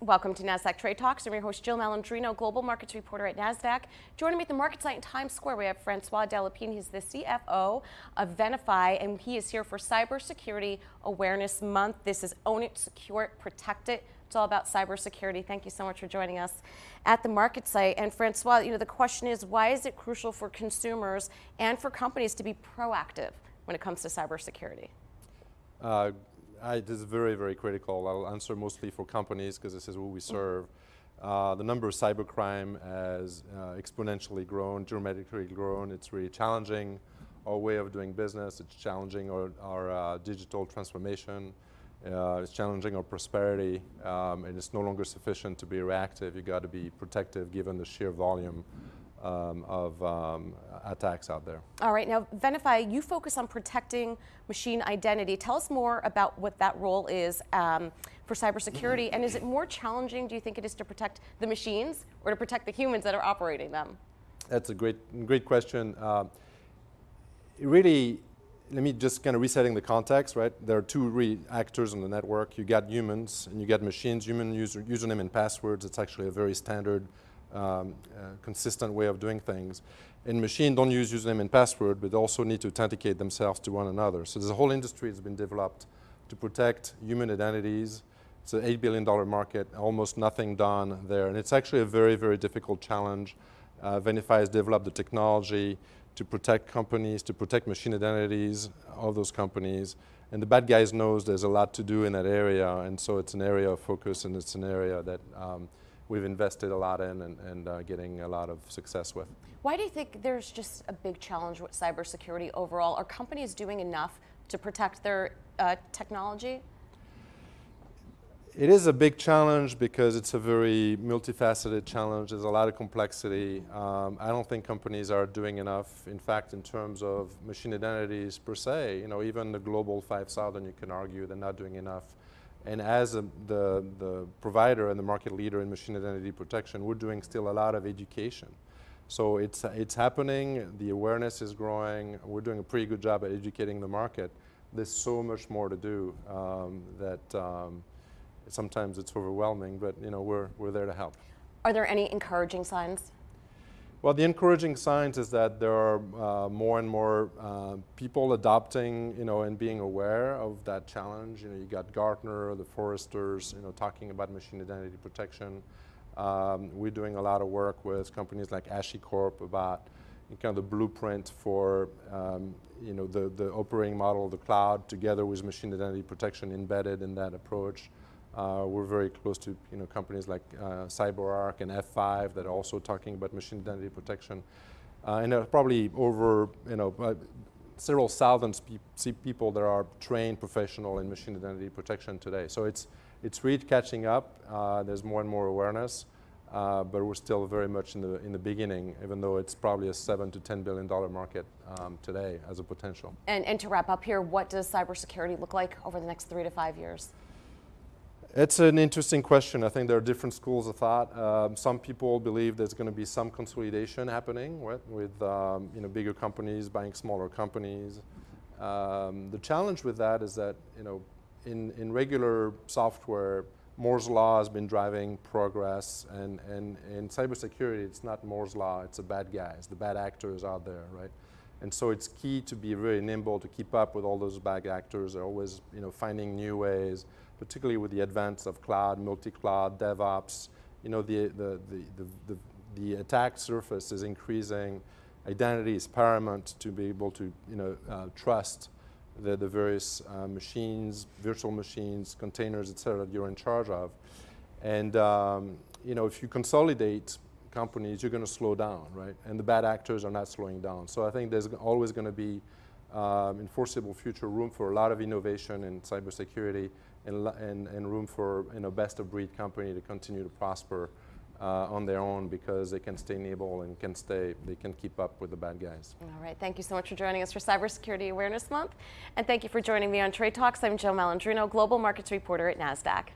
Welcome to Nasdaq Trade Talks. I'm your host, Jill Malandrino, Global Markets Reporter at Nasdaq. Joining me at the market site in Times Square, we have Francois Delepine. He's the CFO of Venafi, and he is here for Cybersecurity Awareness Month. This is Own It, Secure It, Protect It. It's all about cybersecurity. Thank you so much for joining us at the market site. And Francois, the question is, why is it crucial for consumers and for companies to be proactive when it comes to cybersecurity? It is very, very critical. I'll answer mostly for companies because this is who we serve. The number of cybercrime has exponentially grown, dramatically grown. It's really challenging our way of doing business. It's challenging our digital transformation. It's challenging our prosperity, and it's no longer sufficient to be reactive. You got to be protective given the sheer volume of attacks out there. All right, now Venafi, you focus on protecting machine identity. Tell us more about what that role is for cybersecurity, and is it more challenging, do you think it is, to protect the machines or to protect the humans that are operating them? That's a great question. Really, let me just kind of resetting the context, right? There are two actors on the network. You got humans and you got machines. Human username and passwords. It's actually a very standard consistent way of doing things. And machines don't use username and password, but also need to authenticate themselves to one another. So there's a whole industry that's been developed to protect human identities. It's an $8 billion market, almost nothing done there. And it's actually a very, very difficult challenge. Venafi has developed the technology to protect companies, to protect machine identities of those companies. And the bad guys knows there's a lot to do in that area. And so it's an area of focus, and it's an area that we've invested a lot in and getting a lot of success with. Why do you think there's just a big challenge with cybersecurity overall? Are companies doing enough to protect their technology? It is a big challenge because it's a very multifaceted challenge. There's a lot of complexity. I don't think companies are doing enough. In fact, in terms of machine identities per se, even the global 5,000, you can argue they're not doing enough. And as the provider and the market leader in machine identity protection, we're doing still a lot of education. So it's happening, the awareness is growing, we're doing a pretty good job at educating the market. There's so much more to do that sometimes it's overwhelming, but we're there to help. Are there any encouraging signs? Well, the encouraging signs is that there are more and more people adopting, and being aware of that challenge. You got Gartner, the Forresters, talking about machine identity protection. We're doing a lot of work with companies like HashiCorp about kind of the blueprint for, the operating model of the cloud together with machine identity protection embedded in that approach. We're very close to companies like CyberArk and F5 that are also talking about machine identity protection. And there are probably over several thousand people that are trained professional in machine identity protection today. So it's really catching up. There's more and more awareness, but we're still very much in the beginning, even though it's probably a $7 to $10 billion market today as a potential. And to wrap up here, what does cybersecurity look like over the next 3 to 5 years? It's an interesting question. I think there are different schools of thought. Some people believe there's going to be some consolidation happening with bigger companies buying smaller companies. The challenge with that is that in regular software, Moore's law has been driving progress, and in cybersecurity, it's not Moore's law. It's the bad guys, the bad actors out there, right? And so it's key to be very nimble to keep up with all those bad actors. They're always finding new ways, particularly with the advance of cloud, multi-cloud, DevOps. The attack surface is increasing. Identity is paramount to be able to trust the various machines, virtual machines, containers, et cetera, that you're in charge of. And if you consolidate companies, you're going to slow down, right? And the bad actors are not slowing down. So I think there's always going to be enforceable future room for a lot of innovation in cybersecurity and room for best of breed company to continue to prosper on their own because they can stay nimble and they can keep up with the bad guys. All right, thank you so much for joining us for Cybersecurity Awareness Month. And thank you for joining me on Trade Talks. I'm Jill Malandrino, Global Markets Reporter at Nasdaq.